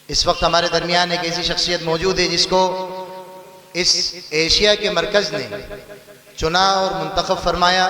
اس وقت ہمارے درمیان ایک ایسی شخصیت موجود ہے جس کو اس ایشیا کے مرکز نے چنا اور منتخب فرمایا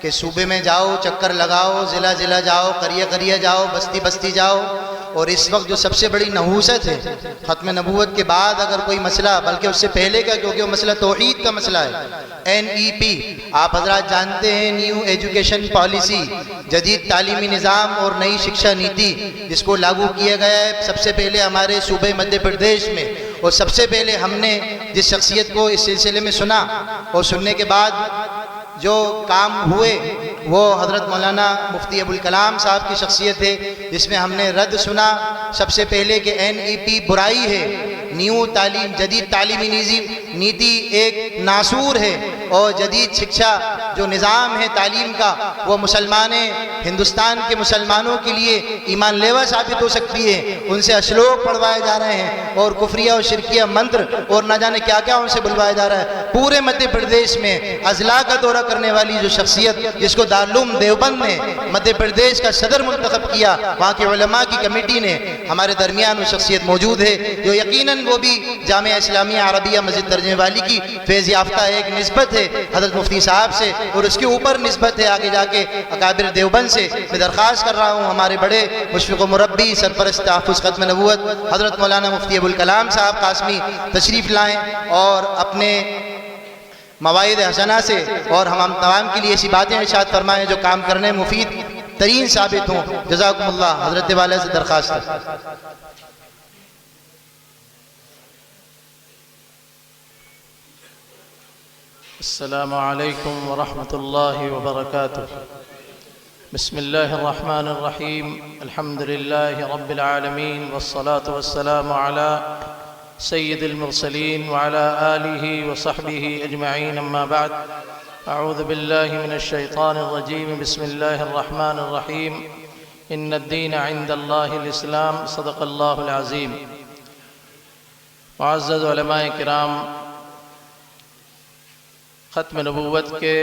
کہ صوبے میں جاؤ، چکر لگاؤ، ضلع ضلع جاؤ، قریہ قریہ جاؤ، بستی بستی جاؤ، اور اس وقت جو سب سے بڑی نحوست ہے ختم نبوت کے بعد اگر کوئی مسئلہ، بلکہ اس سے پہلے کا، کیونکہ وہ مسئلہ توحید کا مسئلہ ہے، NEP آپ حضرات جانتے ہیں، نیو ایجوکیشن پالیسی، جدید تعلیمی نظام اور نئی شکشا نیتی جس کو لاگو کیا گیا ہے سب سے پہلے ہمارے صوبے مدھیہ پردیش میں، اور سب سے پہلے ہم نے جس شخصیت کو اس سلسلے میں سنا اور سننے کے بعد جو کام ہوئے وہ حضرت مولانا مفتی ابوالکلام صاحب کی شخصیت ہے، جس میں ہم نے رد سنا سب سے پہلے کہ NEP برائی ہے، نیو تعلیم، جدید تعلیمی نیتی ایک ناسور ہے، اور جدید شکشا جو نظام ہے تعلیم کا وہ ہندوستان کے مسلمانوں کے لیے ایمان لیوا ثابت ہو سکتی ہے، ان سے اشلوک پڑھوائے جا رہے ہیں اور کفریہ اور شرکیہ منتر اور نہ جانے کیا کیا ان سے بلوایا جا رہا ہے۔ پورے مدھیہ پردیش میں اضلاع کا دورہ کرنے والی جو شخصیت جس کو دارالعلوم دیوبند نے مدھیہ پردیش کا صدر منتخب کیا، وہاں کے علماء کی کمیٹی نے، ہمارے درمیان وہ شخصیت موجود ہے جو یقیناً وہ بھی جامعہ اسلامیہ عربیہ مسجد ترجمہ والی کی فیض یافتہ ایک نسبت ہے حضرت مفتی صاحب سے، اور اس کے اوپر نسبت ہے آگے جا کے اکابر دیوبند سے۔ میں درخواست کر رہا ہوں ہمارے بڑے مشفق و مربی سرپرست تحفظ ختم نبوت حضرت مولانا مفتی ابوالکلام صاحب قاسمی تشریف لائیں اور اپنے مواعظ حسنہ سے اور ہم تمام کے لیے ایسی باتیں ارشاد فرمائیں جو کام کرنے مفید ترین ثابت ہوں۔ جزاکم اللہ۔ حضرت والا سے درخواست ہے۔ السلام علیکم ورحمۃ اللہ وبرکاتہ۔ بسم اللہ الرحمن الرحیم، الحمد للہ رب العالمین، والصلاة والسلام علی سید المرسلین وعلی آلہ وصحبہ اجمعین، اما بعد، اعوذ باللہ من الشیطان الرجیم، بسم اللہ الرحمن الرحیم، ان الدین عند اللہ الاسلام، صدق اللہ العظیم۔ معزز علماء کرام، ختم نبوت کے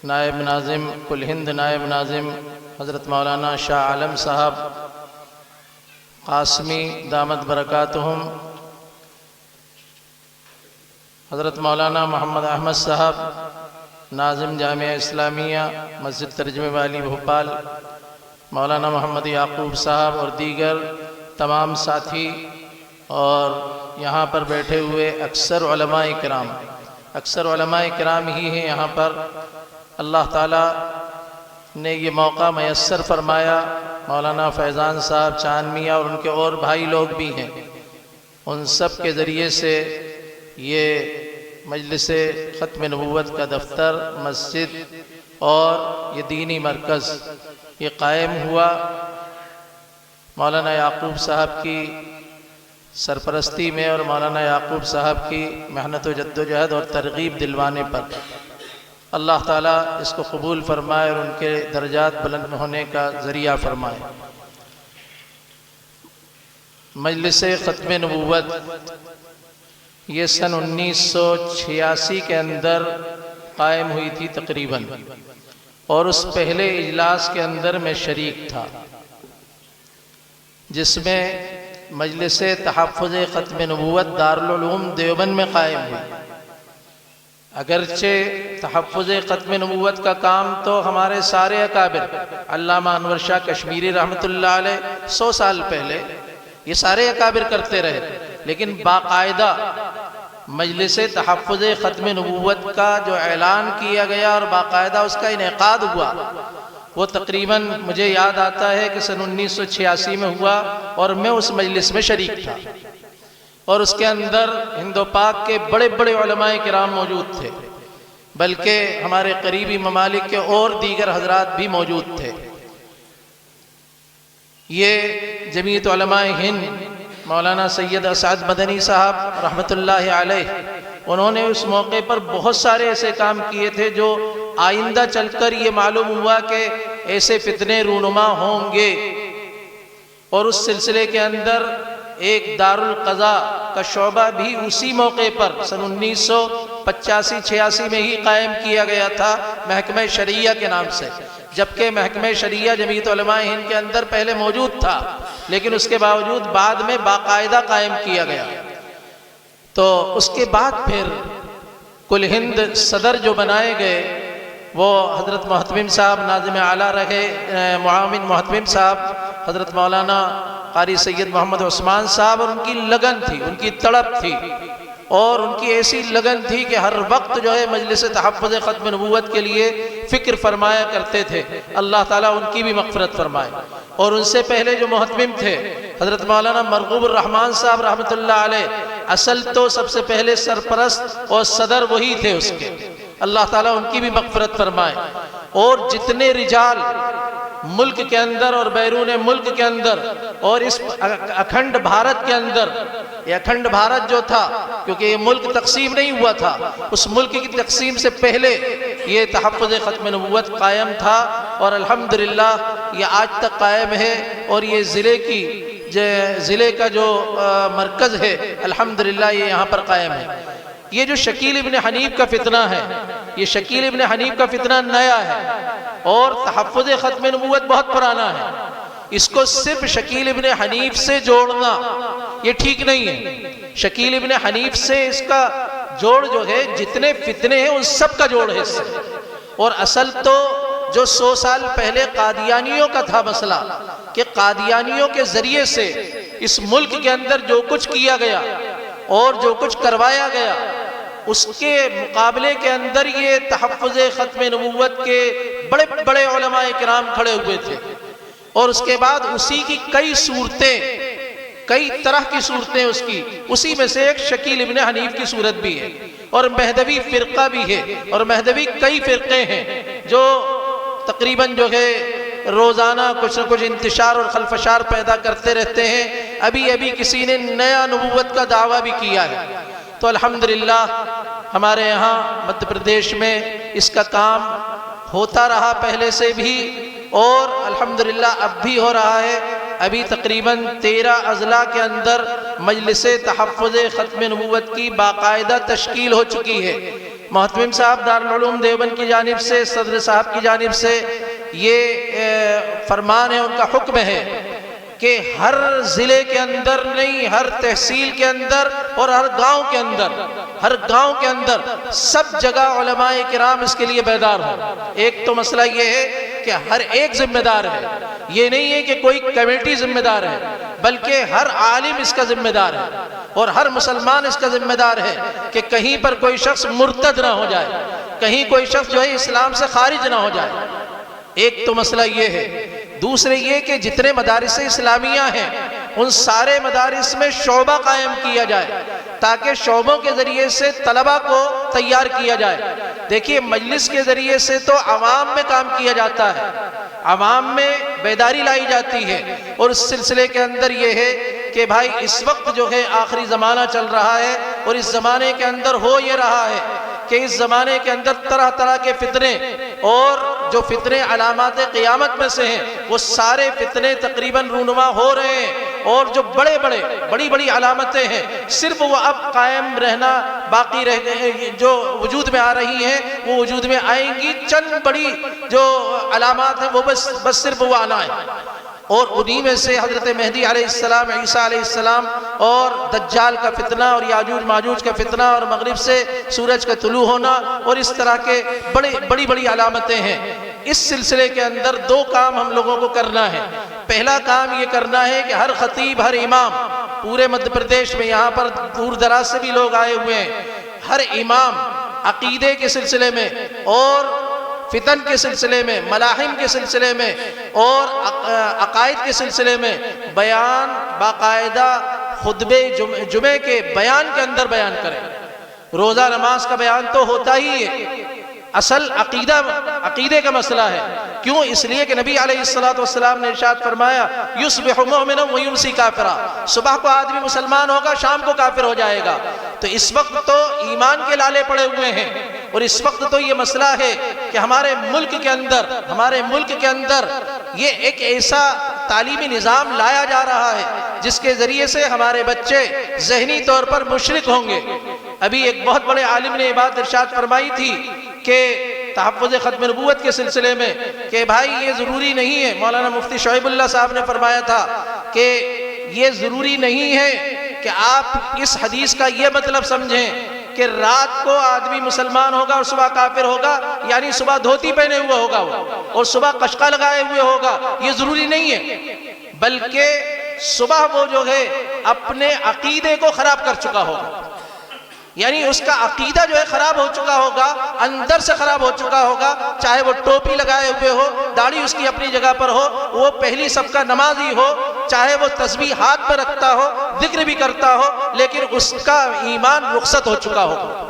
نائب ناظم، کل ہند نائب ناظم حضرت مولانا شاہ عالم صاحب قاسمی دامت برکاتہم، حضرت مولانا محمد احمد صاحب ناظم جامعہ اسلامیہ مسجد ترجمہ والی بھوپال، مولانا محمد یعقوب صاحب اور دیگر تمام ساتھی، اور یہاں پر بیٹھے ہوئے اکثر علماء کرام ہی ہیں یہاں پر۔ اللہ تعالیٰ نے یہ موقع میسر فرمایا، مولانا فیضان صاحب چاند میاں اور ان کے اور بھائی لوگ بھی ہیں، ان سب کے ذریعے سے یہ مجلس ختم نبوت کا دفتر، مسجد اور یہ دینی مرکز یہ قائم ہوا۔ مولانا یعقوب صاحب کی سرپرستی میں اور مولانا یعقوب صاحب کی محنت و جد و جہد اور ترغیب دلوانے پر اللہ تعالیٰ اس کو قبول فرمائے اور ان کے درجات بلند ہونے کا ذریعہ فرمائے۔ مجلس ختم نبوت یہ سن 1986 کے اندر قائم ہوئی تھی تقریباً، اور اس پہلے اجلاس کے اندر میں شریک تھا جس میں مجلس تحفظ ختم نبوت دارالعلوم دیوبند میں قائم ہوئی۔ اگرچہ تحفظ ختم نبوت کا کام تو ہمارے سارے اکابر، علامہ انور شاہ کشمیری رحمۃ اللہ علیہ 100 سال پہلے یہ سارے اکابر کرتے رہے، لیکن باقاعدہ مجلس تحفظ ختم نبوت کا جو اعلان کیا گیا اور باقاعدہ اس کا انعقاد ہوا، وہ تقریباً مجھے یاد آتا ہے کہ سن 1986 میں ہوا، اور میں اس مجلس میں شریک تھا، اور اس کے اندر ہند و پاک کے بڑے بڑے علماء کرام موجود تھے، بلکہ ہمارے قریبی ممالک کے اور دیگر حضرات بھی موجود تھے۔ یہ جمعیت علماء ہند مولانا سید اسعد مدنی صاحب رحمۃ اللہ علیہ، انہوں نے اس موقع پر بہت سارے ایسے کام کیے تھے جو آئندہ چل کر یہ معلوم ہوا کہ ایسے فتنے رونما ہوں گے، اور اس سلسلے کے اندر ایک دارالقضاء کا شعبہ بھی اسی موقع پر سن 1985-86 میں ہی قائم کیا گیا تھا محکمہ شریعہ کے نام سے، جبکہ محکمہ شریعہ جمعیت علماء ہند کے اندر پہلے موجود تھا، لیکن اس کے باوجود بعد میں باقاعدہ قائم کیا گیا۔ تو اس کے بعد پھر کل ہند صدر جو بنائے گئے وہ حضرت محتمم صاحب ناظم اعلیٰ رہے، معاون محتمم صاحب حضرت مولانا قاری سید محمد عثمان صاحب، اور ان کی لگن تھی، ان کی تڑپ تھی، اور ان کی ایسی لگن تھی کہ ہر وقت جو ہے مجلس تحفظ ختم نبوت کے لیے فکر فرمایا کرتے تھے۔ اللہ تعالیٰ ان کی بھی مغفرت فرمائے۔ اور ان سے پہلے جو محتمم تھے حضرت مولانا مرغوب الرحمان صاحب رحمۃ اللہ علیہ، اصل تو سب سے پہلے سرپرست اور صدر وہی تھے اس کے، اللہ تعالیٰ ان کی بھی مغفرت فرمائے۔ اور جتنے رجال ملک کے اندر اور بیرون ملک کے اندر اور اس اکھنڈ بھارت کے اندر، یہ اکھنڈ بھارت جو تھا، کیونکہ یہ ملک تقسیم نہیں ہوا تھا، اس ملک کی تقسیم سے پہلے یہ تحفظ ختم نبوت قائم تھا، اور الحمدللہ یہ آج تک قائم ہے، اور یہ ضلع کا جو مرکز ہے الحمدللہ یہ یہاں پر قائم ہے۔ یہ جو شکیل ابن حنیف کا فتنہ ہے، یہ شکیل ابن حنیف کا فتنہ نیا ہے، اور تحفظ ختم نبوت بہت پرانا ہے۔ اس کو صرف شکیل ابن حنیف سے جوڑنا یہ ٹھیک نہیں ہے۔ شکیل ابن حنیف سے اس کا جوڑ جو ہے، جتنے فتنے ہیں ان سب کا جوڑ ہے اس سے۔ اور اصل تو جو 100 سال پہلے قادیانیوں کا تھا مسئلہ، کہ قادیانیوں کے ذریعے سے اس ملک کے اندر جو کچھ کیا گیا اور جو کچھ کروایا گیا، اس کے مقابلے کے اندر یہ تحفظ ختم نبوت کے بڑے بڑے علماء کرام کھڑے ہوئے تھے، اور اس کے بعد اسی کی کئی صورتیں، کئی طرح کی صورتیں اسی میں سے ایک شکیل ابن حنیف کی صورت بھی ہے، اور مہدوی فرقہ بھی ہے، اور مہدوی کئی فرقے ہیں جو تقریباً جو ہے روزانہ کچھ نہ کچھ انتشار اور خلفشار پیدا کرتے رہتے ہیں۔ ابھی کسی نے نیا نبوت کا دعویٰ بھی کیا ہے۔ تو الحمدللہ ہمارے یہاں مدھیہ پردیش میں اس کا کام ہوتا رہا پہلے سے بھی، اور الحمدللہ اب بھی ہو رہا ہے۔ ابھی تقریباً 13 اضلاع کے اندر مجلس تحفظ ختم نبوت کی باقاعدہ تشکیل ہو چکی ہے۔ محتمم صاحب دارالعلوم دیوبند کی جانب سے، صدر صاحب کی جانب سے یہ فرمان ہے، ان کا حکم ہے کہ ہر ضلع کے اندر نہیں، ہر تحصیل کے اندر اور ہر گاؤں کے اندر سب جگہ علماء کرام اس کے لیے بیدار ہوں۔ ایک تو مسئلہ یہ ہے کہ ہر ایک ذمہ دار ہے، یہ نہیں ہے کہ کوئی کمیٹی ذمہ دار ہے، بلکہ ہر عالم اس کا ذمہ دار ہے، اور ہر مسلمان اس کا ذمہ دار ہے کہ کہیں پر کوئی شخص مرتد نہ ہو جائے، کہیں کوئی شخص جو ہے اسلام سے خارج نہ ہو جائے۔ ایک تو مسئلہ یہ ہے۔ دوسرے یہ کہ جتنے مدارس اسلامیہ ہیں ان سارے مدارس میں شعبہ قائم کیا جائے، تاکہ شعبوں کے ذریعے سے طلبہ کو تیار کیا جائے۔ دیکھیے مجلس کے ذریعے سے تو عوام میں کام کیا جاتا ہے، عوام میں بیداری لائی جاتی ہے، اور اس سلسلے کے اندر یہ ہے کہ بھائی اس وقت جو ہے آخری زمانہ چل رہا ہے، اور اس زمانے کے اندر ہو یہ رہا ہے کہ اس زمانے کے اندر طرح طرح کے فتنے، اور جو فتنے علامات قیامت میں سے ہیں وہ سارے فتنے تقریباً رونما ہو رہے ہیں، اور جو بڑی بڑی علامتیں ہیں صرف وہ اب قائم رہنا باقی رہ گئے، جو وجود میں آ رہی ہیں وہ وجود میں آئیں گی۔ چند بڑی جو علامات ہیں وہ بس صرف وہ آنا ہے، اور انہی میں سے حضرت مہدی علیہ السلام، عیسیٰ علیہ السلام، اور دجال کا فتنہ، اور یاجوج ماجوج کا فتنہ، اور مغرب سے سورج کا طلوع ہونا، اور اس طرح کے بڑی علامتیں ہیں۔ اس سلسلے کے اندر 2 کام ہم لوگوں کو کرنا ہے۔ پہلا کام یہ کرنا ہے کہ ہر خطیب، ہر امام پورے مدھیہ پردیش میں، یہاں پر دور دراز سے بھی لوگ آئے ہوئے ہیں، ہر امام عقیدے کے سلسلے میں اور فتن کے سلسلے میں، ملاحم کے سلسلے میں اور عقائد کے سلسلے میں بیان باقاعدہ خطبے جمعے کے بیان کے اندر بیان کریں۔ روزہ نماز کا بیان تو ہوتا ہی ہے، اصل عقیدے کا مسئلہ ہے۔ کیوں؟ اس لیے کہ نبی علیہ السلام نے ارشاد فرمایا یصبح مؤمنا ویمسی کافرا، صبح کو آدمی مسلمان ہوگا، شام کو کافر ہو جائے گا۔ تو اس وقت تو ایمان کے لالے پڑے ہوئے ہیں، اور اس وقت تو یہ مسئلہ ہے کہ ہمارے ملک کے اندر یہ ایک ایسا تعلیمی نظام لایا جا رہا ہے جس کے ذریعے سے ہمارے بچے ذہنی طور پر مشرک ہوں گے۔ ابھی ایک بہت بڑے عالم نے یہ بات ارشاد فرمائی تھی کہ تحفظ ختم نبوت کے سلسلے میں کہ بھائی یہ ضروری نہیں ہے، مولانا مفتی شعیب اللہ صاحب نے فرمایا تھا کہ یہ ضروری نہیں ہے کہ آپ اس حدیث کا یہ مطلب سمجھیں کہ رات کو آدمی مسلمان ہوگا اور صبح کافر ہوگا، یعنی صبح دھوتی پہنے ہوئے ہوگا وہ اور صبح قشقہ لگائے ہوئے ہوگا، یہ ضروری نہیں ہے، بلکہ صبح وہ جو ہے اپنے عقیدے کو خراب کر چکا ہوگا، یعنی اس کا عقیدہ جو ہے خراب ہو چکا ہوگا، اندر سے خراب ہو چکا ہوگا، چاہے وہ ٹوپی لگائے ہوئے ہو، داڑھی اس کی اپنی جگہ پر ہو، وہ پہلی صف کا نمازی ہو، چاہے وہ تسبیح ہاتھ پر رکھتا ہو، ذکر بھی کرتا ہو، لیکن اس کا ایمان رخصت ہو چکا ہوگا۔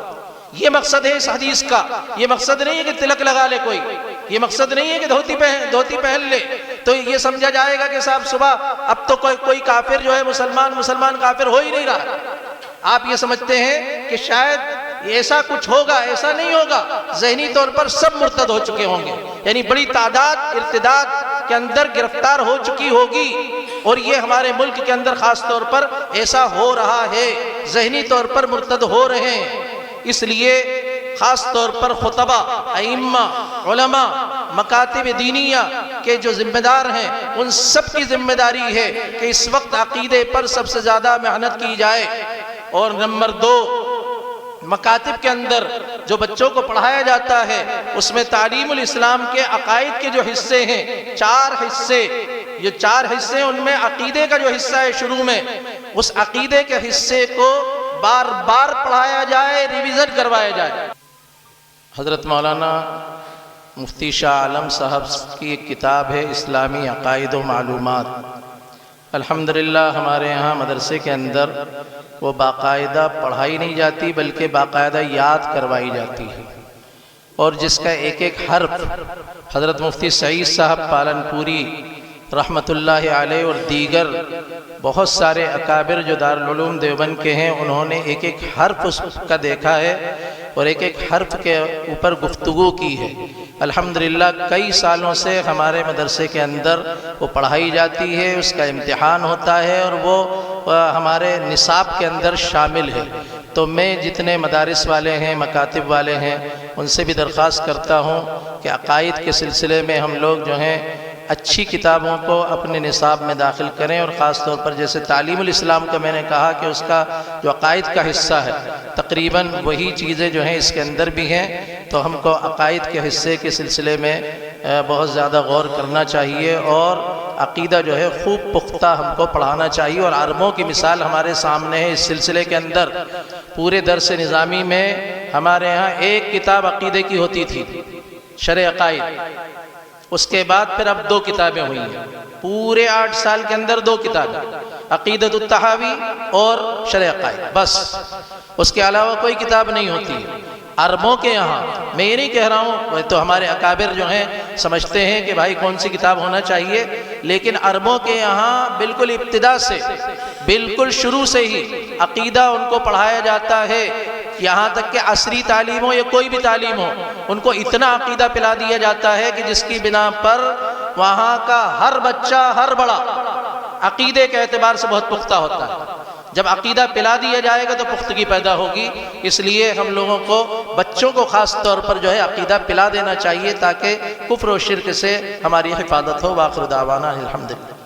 یہ مقصد ہے اس حدیث کا، یہ مقصد نہیں ہے کہ تلک لگا لے کوئی، یہ مقصد نہیں ہے کہ دھوتی پہن لے تو یہ سمجھا جائے گا کہ صاحب صبح اب تو کوئی کافر جو ہے مسلمان کافر ہو ہی نہیں رہا۔ آپ یہ سمجھتے ہیں کہ شاید ایسا کچھ ہوگا، ایسا نہیں ہوگا، ذہنی طور پر سب مرتد ہو چکے ہوں گے، یعنی بڑی تعداد ارتداد کے اندر گرفتار ہو چکی ہوگی، اور یہ ہمارے ملک کے اندر خاص طور پر ایسا ہو رہا ہے، ذہنی طور پر مرتد ہو رہے ہیں۔ اس لیے خاص طور پر خطبہ، ائمہ، علماء، مکاتب دینیہ کے جو ذمہ دار ہیں ان سب کی ذمہ داری ہے کہ اس وقت عقیدے پر سب سے زیادہ محنت کی جائے۔ اور نمبر 2، مکاتب کے اندر جو بچوں کو پڑھایا جاتا ہے اس میں تعلیم الاسلام کے عقائد کے جو حصے ہیں، 4 حصے، یہ 4 حصے ان میں عقیدے کا جو حصہ ہے شروع میں، اس عقیدے کے حصے کو بار بار پڑھایا جائے، ریویژن کروایا جائے۔ حضرت مولانا مفتی شاہ عالم صاحب کی ایک کتاب ہے اسلامی عقائد و معلومات۔ الحمدللہ ہمارے یہاں مدرسے کے اندر وہ باقاعدہ پڑھائی نہیں جاتی بلکہ باقاعدہ یاد کروائی جاتی ہے، اور جس کا ایک ایک حرف حضرت مفتی سعید صاحب پالن پوری رحمت اللہ علیہ اور دیگر بہت سارے اکابر جو دارالعلوم دیوبند کے ہیں انہوں نے ایک ایک حرف اس کا دیکھا ہے اور ایک ایک حرف کے اوپر گفتگو کی ہے۔ الحمدللہ کئی سالوں سے ہمارے مدرسے کے اندر وہ پڑھائی جاتی ہے، اس کا امتحان ہوتا ہے اور وہ ہمارے نصاب کے اندر شامل ہے۔ تو میں جتنے مدارس والے ہیں، مکاتب والے ہیں، ان سے بھی درخواست کرتا ہوں کہ عقائد کے سلسلے میں ہم لوگ جو ہیں اچھی کتابوں کو اپنے نصاب میں داخل کریں، اور خاص طور پر جیسے تعلیم الاسلام کا میں نے کہا کہ اس کا جو عقائد کا حصہ ہے تقریباً وہی چیزیں جو ہیں اس کے اندر بھی ہیں، تو ہم کو عقائد کے حصے کے سلسلے میں بہت زیادہ غور کرنا چاہیے، اور عقیدہ جو ہے خوب پختہ ہم کو پڑھانا چاہیے۔ اور عربوں کی مثال ہمارے سامنے ہے اس سلسلے کے اندر۔ پورے درس نظامی میں ہمارے ہاں ایک کتاب عقیدے کی ہوتی تھی، شرح عقائد، اس کے بعد پھر اب 2 کتابیں ہوئی ہیں، پورے 8 سال کے اندر 2 کتابیں، عقیدۃ الطحاوی اور شرح عقائد، بس اس کے علاوہ کوئی کتاب نہیں ہوتی ہے۔ عربوں کے یہاں، میں یہ نہیں کہہ رہا ہوں، تو ہمارے اکابر جو ہیں سمجھتے ہیں کہ بھائی کون سی کتاب ہونا چاہیے، لیکن عربوں کے یہاں بالکل ابتدا سے، بالکل شروع سے ہی عقیدہ ان کو پڑھایا جاتا ہے، یہاں تک کہ عصری تعلیم ہو یا کوئی بھی تعلیم ہو، ان کو اتنا عقیدہ پلا دیا جاتا ہے کہ جس کی بنا پر وہاں کا ہر بچہ، ہر بڑا عقیدے کے اعتبار سے بہت پختہ ہوتا ہے۔ جب عقیدہ پلا دیا جائے گا تو پختگی پیدا ہوگی، اس لیے ہم لوگوں کو بچوں کو خاص طور پر جو ہے عقیدہ پلا دینا چاہیے تاکہ کفر و شرک سے ہماری حفاظت ہو۔ وآخر دعوانا الحمدللہ۔